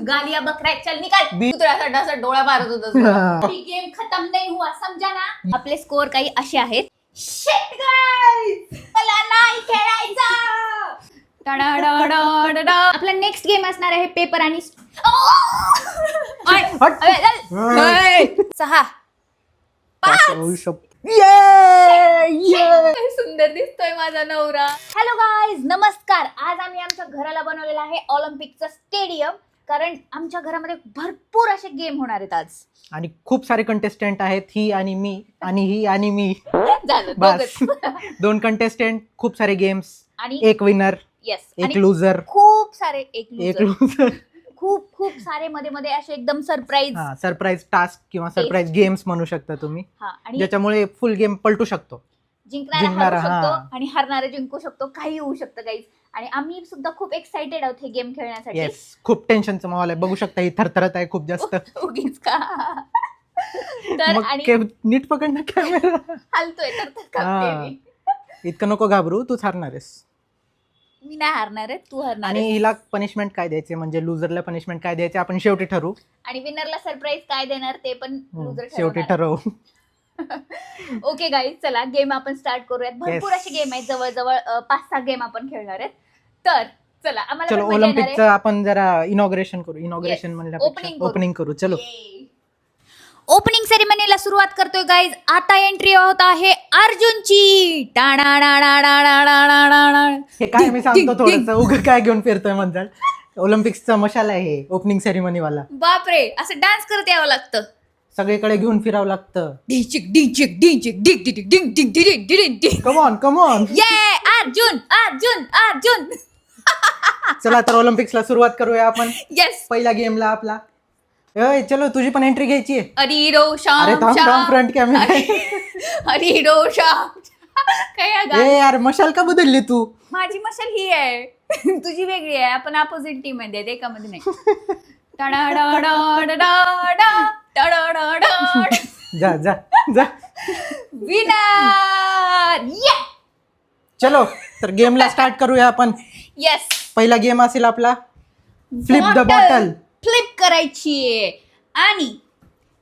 गालिया बकरा चल निकाल. तू तर असा डोळा मारत होता. ही गेम खतम नाही हुआ समजा ना. आपले स्कोर काही असे आहेत. शिट गाइस मला नाही खेळायचं. आपला नेक्स्ट गेम असणार आहे पेपर आणि 6 5. सुंदर दिसतोय माझा नवरा. हॅलो गाईज नमस्कार. आज आम्ही आमच्या घराला बनवलेला आहे ऑलिम्पिकचं स्टेडियम. कारण आमच्या घरामध्ये भरपूर असे गेम होणार आहेत आज. आणि खूप सारे कंटेस्टंट आहेत. ही आणि मी आणि ही आणि मी झालं बस. 2 कंटेस्टंट, खूप सारे गेम्स आणि एक विनर येस एक लुजर. खूप सारे एक एक loser. लुजर. खूप सारे मध्ये मध्ये असे एकदम सरप्राईज. सरप्राईज टास्क किंवा सरप्राईज गेम्स म्हणू शकता तुम्ही, आणि ज्याच्यामुळे फुल गेम पलटू शकतो. जिंकणारा हारू शकतो आणि हरणारा जिंकू शकतो. काही होऊ शकतं गाईज. आणि आम्ही सुद्धा खूप एक्साइटेड आहोत हे गेम खेळण्यासाठी. येस, खूप टेन्शनचं माहोल आहे. बघू शकता ही थरथरत आहे खूप जास्त. उगीच का. तर मग आणि नीट पकड ना कॅमेरा. हलतोय तर कापते मी. इतकं नको घाबरू, तूच हारणार आहेस. मी नाही हारणार आहे, तू हारणार आणि आहेस. हिला पनिशमेंट काय द्यायचे, म्हणजे लुजरला पनिशमेंट काय द्यायचे आपण शेवटी ठरवू. आणि विनरला सरप्राईज काय देणार ते पण लुजर शेवटी ठरवू. ओके गाईज चला गेम आपण स्टार्ट करूयात. भरपूर असे गेम आहेत, जवळजवळ 5-6 गेम आपण खेळणार आहेत. तर चला आम्हाला चलो ऑलिम्पिकचं आपण जरा इनॉग्रेशन करू. इनॉग्रेशन म्हणल्यापेक्षा ओपनिंग करू. चलो ओपनिंग सेरेमनीला सुरुवात करतोय गाईज. आता एंट्री होत आहे अर्जुनची. हे काय मी सांगतो थोडंसं उगं काय घेऊन फिरतोय म्हणताल. ऑलिम्पिक्सचा मशाला आहे हे ओपनिंग सेरेमनी वाला. बापरे असं डान्स करत यावं लागतं. सगळीकडे घेऊन फिरावं लागतं. Come on come on. ये अर्जुन अर्जुन अर्जुन. चला तर ऑलिम्पिक्सला सुरुवात करूया आपण. येस पहिला गेमला आपला. चलो तुझी पण एंट्री घ्यायची आहे. हरिरो श्याम अरे थांब थांब, फ्रंट कॅमेरा. हरिरो श्याम. काय ए यार, मशाल का बदलली तू? माझी मशाल ही आहे. तुझी वेगळी आहे. आपण अपोजिट टीम मध्ये आहेत, एकामध्ये नाही. जा जा जा. विनर. चलो तर गेमला स्टार्ट करूया आपण. येस पहिला गेम असेल आपला फ्लिप द बॉटल. फ्लिप करायची आणि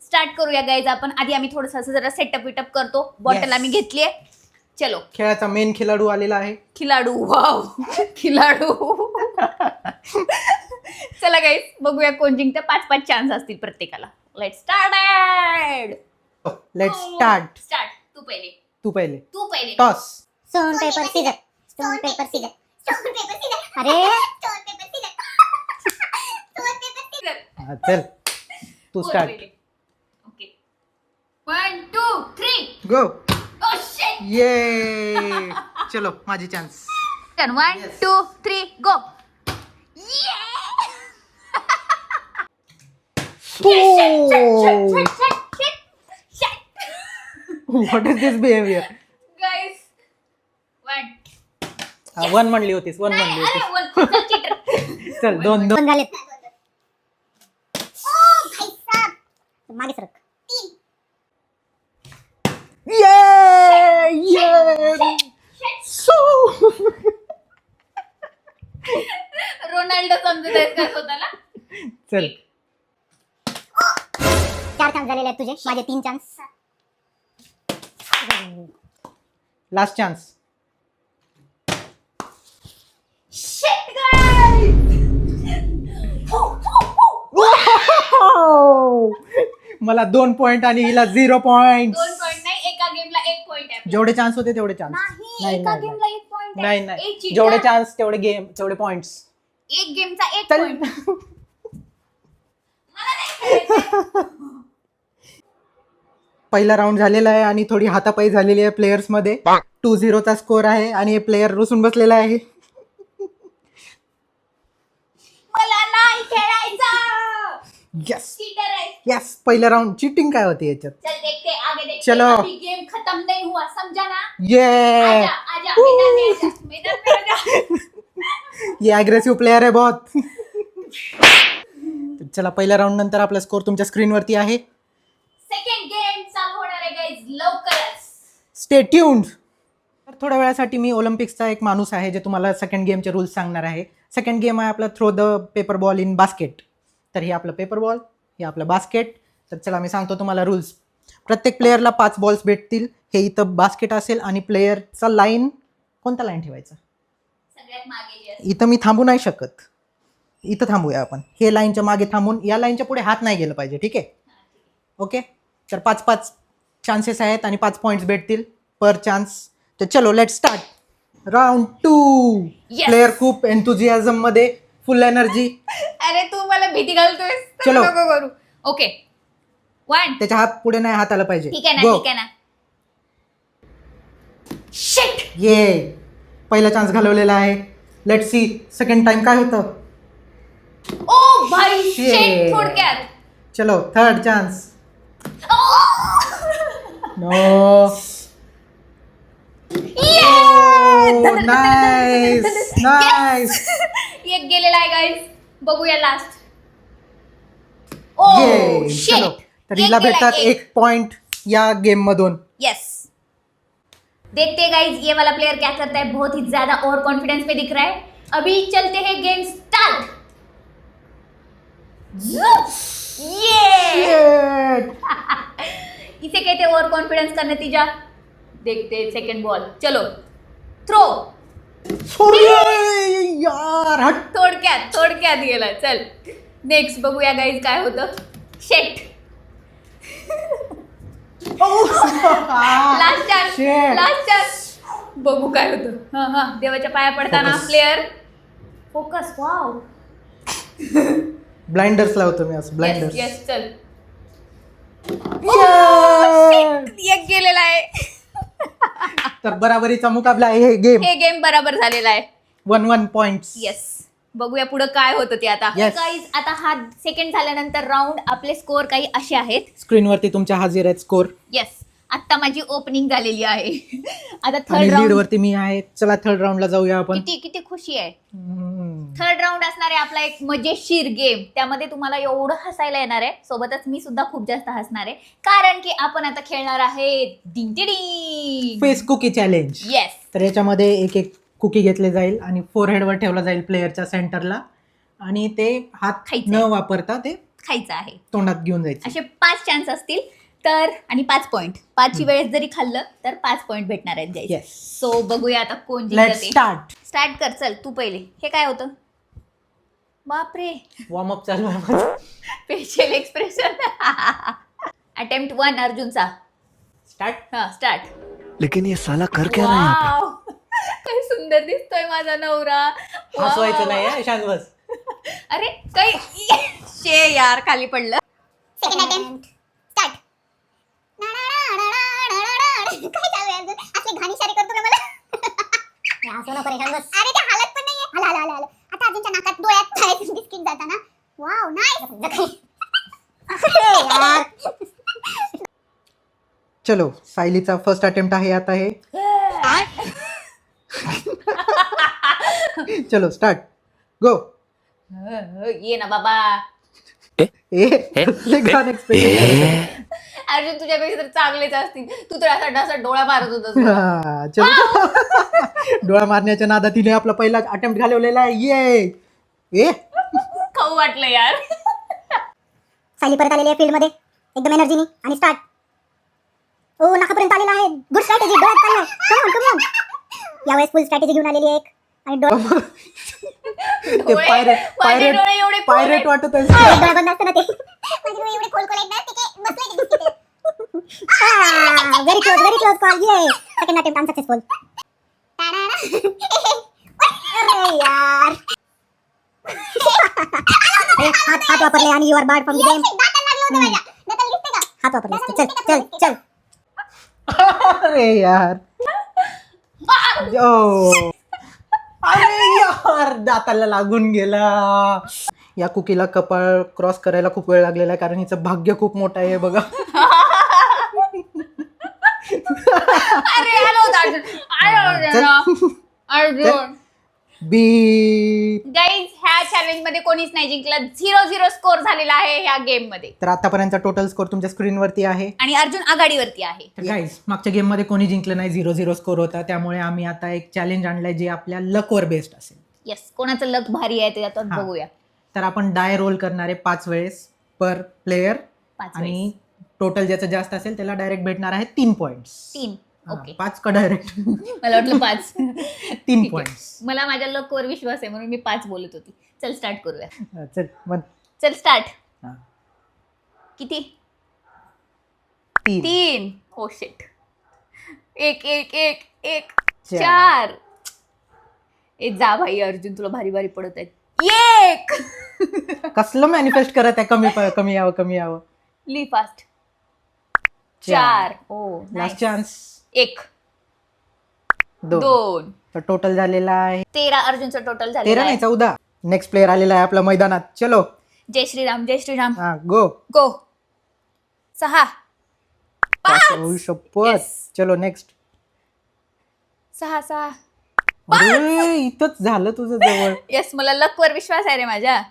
स्टार्ट करूया गाईज आपण. आधी आम्ही थोडस असं जरा सेटअप विटअप करतो. बॉटल आम्ही घेतलीये. चलो खेळाचा मेन खिलाडू आलेला आहे. खिलाडू. वाव खिलाडू. चला गाईज बघूया कोण जिंकतं. 5-5 चान्स असतील प्रत्येकाला. Let's start. Let's start. Start. तू पहिले. तू पहिले. तू पहिले. Toss. Stone paper scissor. Stone paper scissor. Stone paper scissor. अरे stone paper scissor. Stone paper scissor. चल तू start. Okay 1 2 3 go. Oh shit. ये चलो माझी chance. 1 2 3 go. What is this behaviour. Guys 1 one म्हणली होतीस. वन म्हणली होतीस. चल 2 दोन झाले. ओ भाई साहब मागे सरक. 3 ये ये सो. रोनाल्डो समजत आहेस का स्वतःला. चल 4 चान्स झालेले आहेत तुझे. माझे 3 chance. Last chance. Shit guys. मला 2 पॉइंट आणि हिला 0 पॉइंट. 2 पॉइंट नाही, एका गेमला 1 पॉइंट आहे. जेवढे चान्स होते तेवढे चान्स. नाही एका गेमला 1 पॉइंट आहे. नाही नाही, जेवढे चान्स तेवढे गेम तेवढे पॉइंट्स. एक गेमचा 1 चल. पॉइंट. मला नाही खेळायचं. पहिला राऊंड झालेला आहे आणि थोडी हातापाई झालेली आहे प्लेयर्स मध्ये. 2-0 चा स्कोर आहे आणि हे प्लेयर रुसून बसलेला आहे. मला नाही खेळायचं. यस चीटर आहे. यस. पहिला राऊंड चीटिंग काय होती याच्यात. चल देखते आगे देखते. चलो. अभी गेम खत्म नहीं हुआ समझा ना. ये आजा आजा मैदान में आजा. मैदान में आजा. ये अग्रेसिव्ह प्लेयर आहे बहुत. चला पहिल्या राऊंड नंतर आपला स्कोर तुमच्या स्क्रीनवरती आहे. सेकंड गेम चालू होणार आहे गाइस लवकरच. Stay tuned. थोड्या वेळासाठी मी ऑलिम्पिक्सचा एक माणूस आहे जे तुम्हाला सेकंड गेमचे रूल्स सांगणार आहे. सेकंड गेम आहे आपला throw the paper ball in basket. तर हे आपलं पेपर बॉल, हे आपलं बास्केट. तर चला मी सांगतो तुम्हाला रूल्स. प्रत्येक प्लेयरला 5 बॉल्स भेटतील. हे इथं बास्केट असेल आणि प्लेयरचा लाईन, कोणता लाईन ठेवायचा? सगळ्यात मागे जे असतं. इथं मी थांबू नाही शकत. इथं थांबूया आपण. हे लाईनच्या मागे थांबून या लाईनच्या पुढे हात नाही गेलं पाहिजे. ठीक आहे? ओके. तर 5-5 चान्सेस आहेत आणि 5 पॉईंट्स भेटतील पर चान्स. तर चलो let start. Round 2. Yes. Player खूप एन्थुझियाझम मध्ये, फुल एनर्जी. अरे तू मला भीती घालतोय. चलो. नको करू. ओके 1. त्याच्या हात पुढे नाही हात आला पाहिजे. ठीक आहे ना, Go. ठीक आहे ना. शिट. ये पहिला चान्स घालवलेला आहे. लेट सी सेकंड टाइम काय होतं. ओ भाई Shit. शिट. थोडक्यात. चलो third chance. No. Nice nice. एक गेलेला आहे गाईज. बघूया लास्ट. ओ ये शिट. चलो. तर हिला भेटतात 1 पॉइंट या गेम मधून. यस. देखते हैं गाइज ये वाला प्लेयर क्या करता है. बहुत ही ज्यादा ओवर कॉन्फिडेंस में दिख रहा है. अभी चलते हैं गेम स्टार्ट. ये इसे कहते हैं ओवर कॉन्फिडेंस का नतीजा. देखते हैं सेकंड बॉल. चलो थ्रो. यार हट. थोडक्यात गेला. चल नेक्स्ट बघूया गाईज काय होतं. Shit. Last chance. Shit. Last chance. बघू काय होतं. हा देवाच्या पाया पडताना Focus. Player focus. Wow. Blinders लावतो मी असं. ब्लाइंडर्स. यस चल. Yeah. एक गेलेला आहे. तर बराबरीचा मुकाबला आहे हे गेम. हे गेम बरोबर झालेला आहे. 1-1 पॉइंट्स. येस. बघूया पुढे काय होतं ते आता. Yes. गाईज आता हा सेकंड झाल्यानंतर राऊंड आपले स्कोर काही असे आहेत. स्क्रीनवरती तुमच्या हाजीर आहेत स्कोर. येस. आता माझी ओपनिंग झालेली आहे. आता आणि थर्ड लीड राऊंड. वरती मी आहे. चला थर्ड राऊंडला जाऊया आपण. किती खुशी आहे. थर्ड राऊंड असणार आहे आपला एक मजेशीर गेम. त्यामध्ये तुम्हाला एवढं हसायला येणार आहे. सोबतच मी सुद्धा खूप जास्त हसणार आहे. कारण की आपण आता खेळणार आहे ding. Face cookie challenge. Yes. तर याच्यामध्ये एक कुकी घेतले जाईल आणि फोरहेडवर ठेवला जाईल प्लेयरच्या सेंटरला आणि ते हात खायचं न आहे. वापरता ते खायचं आहे. तोंडात घेऊन जायचे. असे 5 चान्स असतील तर आणि 5 पॉईंट. 5ची वेळेस जरी खाल्लं तर 5 पॉईंट भेटणार आहेत गाईज. येस. सो बघूया आता कोण लेट जिंकते. स्टार्ट. स्टार्ट कर. चल तू पहिले. हे काय होतं. बापरे. वॉर्म अप चालू आहे माझं. Facial expression. अटेम्प्ट 1 अर्जुनचा. स्टार्ट. हा स्टार्ट. लेकिन ये साला कर क्या रहा है यहाँ पे? वाव. काय सुंदर दिसतोय माझा नवरा. हसवायचं वाव. नाही हं, शांत बस. अरे काही शे यार खाली पडलं. Second attempt start. काय चालू आहे अजून? असली घाण इशारे करतो ना मला. हसू नको रे, शांत बस. अरे ते हालत पण नाहीये. आलं. आता अर्जुनच्या नाकात डोळ्यात काय बिस्किट जाताना. Wow nice. यार. चलो सायलीचा फर्स्ट अटेम्प्ट आहे आता हे. चलो स्टार्ट. गो. ये ना बाबा. अर्जुन तुझ्यापेक्षा तर चांगलेच असतील. तू तर असा डोळा मारत होता. चलो. डोळा मारण्याच्या नादात तिने आपला पहिला अटेम्प्ट घालवलेला आहे. ये खाऊ वाटलं यार. सायली परत आलेली आहे फील्ड मध्ये एकदम एनर्जीनी आणि स्टार्ट. ओ नाकापर्यंत आलेला आहे. Good strategy. डोळ्यात चाललाय. Come on. यावेळेस फुल स्ट्रॅटेजी घेऊन आलेली आहे एक आणि ते माझे डोळे एवढे पायरेट वाटत आहे. डोळे बंद असताना ते माझे डोळे एवढे खोल आहेत ना तिथे बसले. Very close call. ये सेकंड अटेम्प्ट अनसक्सेसफुल. अरे यार. हात वापरले आणि you are barred from game. हात वापरले असते. चल. अरे यार. ओ. अरे यार दाताला लागून गेला. या कुकीला कपाळ क्रॉस करायला खूप वेळ लागलेला आहे कारण हिचं भाग्य खूप मोठं आहे बघा. अरे अर्जुन. बी. गाईज ह्या या चॅलेंज मध्ये कोणीच नाही जिंकलं. 0-0 स्कोर झालेला आहे या गेम मध्ये. तर आतापर्यंत टोटल स्कोर तुमच्या स्क्रीनवरती आहे आणि अर्जुन आघाडीवरती आहे. तर गाईज मागच्या गेम मध्ये कोणी जिंकलं नाही, 0-0 स्कोर होता. त्यामुळे आम्ही आता एक चॅलेंज आणलंय जे आपल्या लकवर बेस्ड असेल. येस, कोणाचं लक भारी आहे ते आता हा. बघूया. तर आपण डाय रोल करणारे 5 वेळेस पर प्लेयर 5 आणि टोटल ज्याचं जास्त असेल त्याला डायरेक्ट भेटणार आहे 3 पॉइंट्स. 3. ओके. 5 का डायरेक्ट मला वाटलं 5. 3 पॉइंट्स. मला माझ्या लकवर विश्वास आहे म्हणून मी 5 बोलत होती. चल स्टार्ट करूया. चल मग चल स्टार्ट. हा. किती? 3 3. हो शिट. 1 4. 4. ए जा भाई अर्जुन, तुला भारी भारी पडत आहेत. 1. कसलं मॅनिफेस्ट करत आहे कमी यावं. ली फास्ट. 4. ओ लास्ट चान्स. 1 2. तर टोटल झालेला आहे 13. अर्जुनचं टोटल 13 झालं नाही आहे. 14. नेक्स्ट प्लेयर आलेला आहे आपल्या मैदानात. चलो जय श्रीराम, जय श्रीराम. हा गो. गो. 6. 5. शपथ. Yes. चलो नेक्स्ट. 6. अरे इथंच झालं तुझं जवळ. येस, मला लकवर विश्वास आहे रे माझ्या.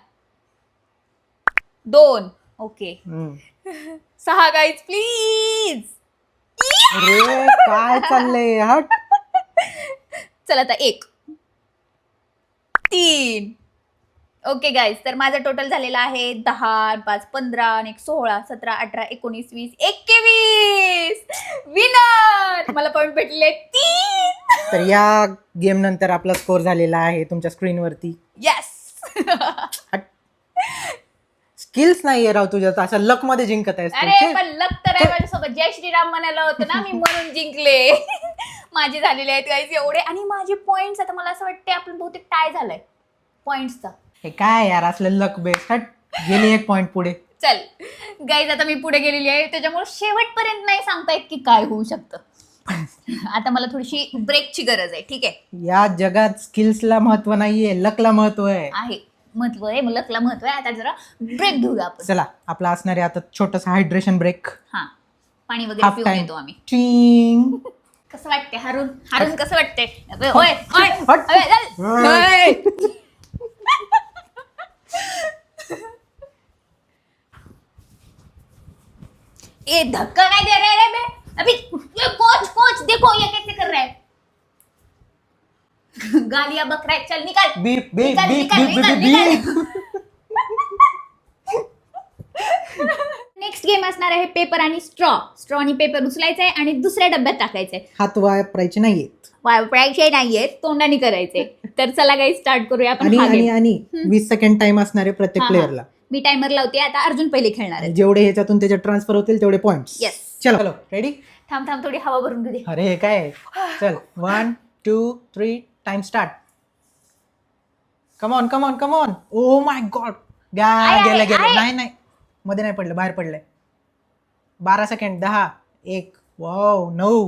2. ओके. 6 guys please. अरे काय चाललंय हट. चल आता 1. 3. ओके गाईज, तर माझं टोटल झालेलं आहे 10, 5, 15 आणि 16, 17, 18, 19, 20, 21. विनर. मला पॉइंट भेटले 3. तर या गेम नंतर आपला स्कोर झालेला आहे तुमच्या स्क्रीनवरती. येस. स्किल्स नाहीये राव तुझ्यात, असं लक मध्ये जिंकत आहेस अरे तुमचे. पण लक तर आहे माझ्यासोबत. जय श्रीराम म्हणायला होतं ना मी, म्हणून जिंकले. माझे झालेले आहेत गाईज एवढे. आणि माझे पॉइंट्स आता मला असं वाटते आपण बहुतेक टाय झालंय पॉइंट्सचा. हे काय यार असलं लक बेस्ट. हट गेली 1 पॉइंट पुढे. चल गाईज, आता मी पुढे गेलेली आहे त्याच्यामुळे शेवटपर्यंत नाही सांगता येत की काय होऊ शकतं. आता मला थोडीशी ब्रेकची गरज आहे. ठीक आहे. या जगात स्किल्सला महत्व नाहीये, लकला महत्व आहे. महत्व आहे, लकला महत्व आहे. आता जरा ब्रेक घेऊया आपण. चला आपला असणार आहे आता छोटस हायड्रेशन ब्रेक. हा, पाणी वगैरे हाफ पिऊन टाइम. येतो आम्ही. चिंग. कसं वाटते हारून कसं वाटते? होय होय हट. होय, चल. होय. ये धक्का काय दे रहे रे बे? अभी ये कोच देखो ये कैसे कर रहा है. गालियां बक रहा है. चल निकाल. बीप बीप निकाल, बीप निकाल, बीप निकाल, बीप निकाल. नेक्स्ट गेम असणार आहे पेपर आणि स्ट्रॉ आणि पेपर उचलायचा आहे आणि दुसऱ्या डब्यात टाकायचंय. हात वापरायचे नाहीयेत वापरायचे नाहीयेत, तोंडाने करायचे. तर चला काही स्टार्ट करूया आपण आणि हा आणि game. आणि 20 सेकंड टाइम असणार आहे प्रत्येक हा, हा. प्लेअरला. मी टायमर लावते. आता अर्जुन पहिले खेळणार आहे. जेवढे ह्याच्यातून त्याचे ट्रान्सफर होतील तेवढे पॉइंट्स. Yes. चलो रेडी. थांब थोडी हवा भरून घेऊ दे. अरे हे काय आहे? चल 1 2 3 time start. Come on. O my God. आहे. गेलं. नाही मध्ये नाही पडलं, बाहेर पडलंय. 12 सेकंड. 10 1 वाव 9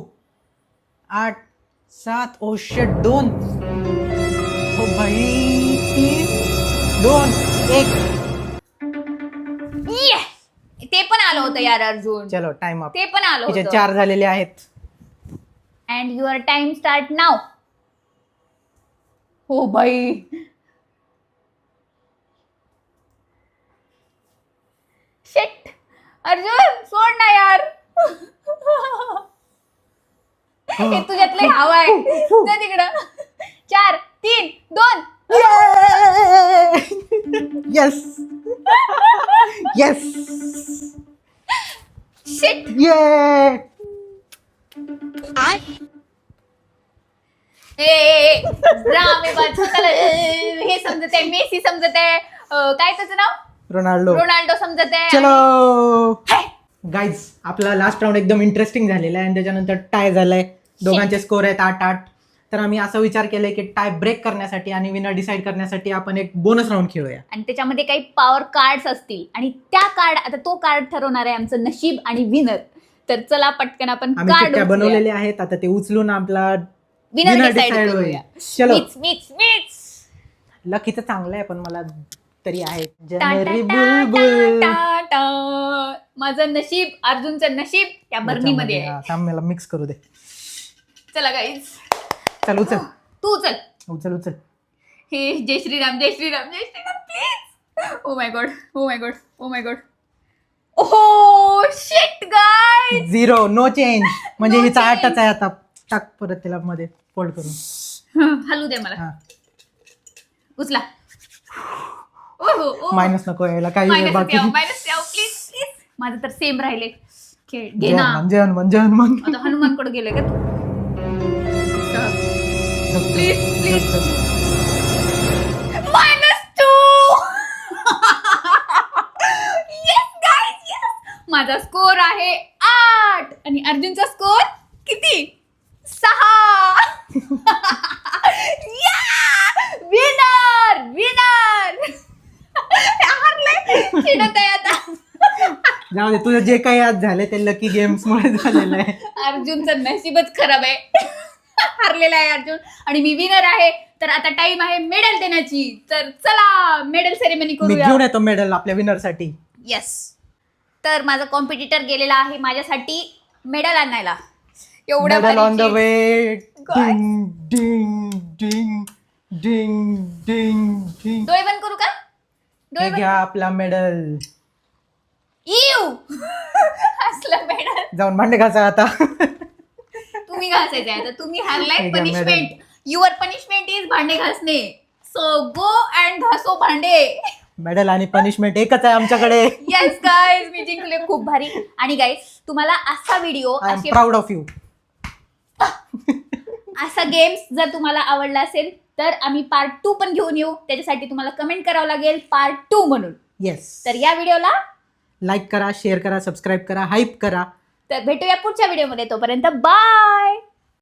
8 7 ओ शिट 2 ओ भाई 3 2 1. ये! ते पण आलं होतं यार अर्जुन. चलो टाइम अप. ते पण आलं तिचे होतं. 4 झालेले आहेत. अँड युअर टाइम स्टार्ट नाव. हो बाई. शिट. अर्जुन सोड ना यार. हे तुझ्यातलं हवा आहे. जा तिकडं. 4 3 2. Yes shit. ये हे समजत आहे. मेसी समजत आहे. काय त्याचं नाव? रोनाल्डो समजत आहे. चलो गाईज आपला लास्ट राऊंड एकदम इंटरेस्टिंग झालेला आहे आणि त्याच्यानंतर टाय झालाय. दोघांचे स्कोर आहेत 8-8. तर आम्ही असं विचार केलाय की टाय ब्रेक करण्यासाठी आणि विनर डिसाईड करण्यासाठी आपण एक बोनस राऊंड खेळूया. आणि त्याच्यामध्ये काही पॉवर कार्ड्स असतील आणि त्या कार्ड, आता तो कार्ड ठरवणार आहे आमचं नशीब आणि विनर. तर चला पटकन आपण आम्ही कार्ड चिठ्ठ्या बनवलेले आहेत. आता ते उचलून आपला विनर winner डिसाइड decide करूया. चलो मीच. लकीचं चांगलं आहे पण मला तरी आहे. टा, जनरी टा, टा, बुलबुल. टा, टा. माझं नशीब, अर्जुनचं नशीब त्या बरणीमध्ये आहे. हा, थांब मला मिक्स करू दे. चला गाईज. चल उचल तू चल. उचल हे जय श्रीराम जय श्रीराम जय Shriram please. Oh my god oh my god oh my god. ओहो शिट गाईज. 0 no change. म्हणजे No हिचा change. 8च आहे आता. टाक परत त्याला मध्ये फोल्ड करून. हलू दे मला. हा उचला. ओहो मायनस नको यायला काही मायनस बाकी. Minus please please. माझं तर सेम राहिले. घे ना. जयन मन आता हनुमानकडे गेले का तू? Please please. -2. Yes guys yes. माझा स्कोर आहे 8 आणि अर्जुनचा स्कोर किती? 6. Winner winner. हारले. चिडत आहे आता. जाऊ दे, तुझं जे काही आज झाले ते लकी गेम्स मुळे झालेलं आहे. अर्जुनचं नशीबच खराब आहे. हारलेला आहे अर्जुन आणि मी विनर आहे. तर आता टाइम आहे मेडल देण्याची. तर चला मेडल सेरेमनी मी करूया. घेऊन येतो मेडल आपल्या विनर साठी. येस. तर माझा कॉम्पिटिटर गेलेला आहे माझ्यासाठी मेडल आणायला. एवढ्या मेडल ऑन द भारीची. Way. God. Ding ding ding ding ding ding. डोळे बंद करू का? डोळे हे बंद. घ्या आपला मेडल. इव. असलं मेडल जाऊन भांडे घासा आता. तुम्ही घासायचं आहे. आता तुम्ही हारलाय. हे घ्या पनिशमेंट. युअर पनिशमेंट इज भांडे घासणे. सो गो अँड घासो भांडे. मेडल आणि पनिशमेंट एकच आहे आमच्याकडे. येस गाईज मी जिंकले. खूप भारी. आणि गाईज तुम्हाला असा video I am proud of you. असा गेम्स जर तुम्हाला आवडला असेल तर आम्ही पार्ट 2 पण घेऊन येऊ. त्याच्यासाठी तुम्हाला कमेंट करावं लागेल पार्ट 2 म्हणून. येस. तर या व्हिडिओला लाईक करा, शेअर करा, सबस्क्राईब करा, हाईप करा. तर भेटूया पुढच्या व्हिडिओमध्ये. तोपर्यंत बाय.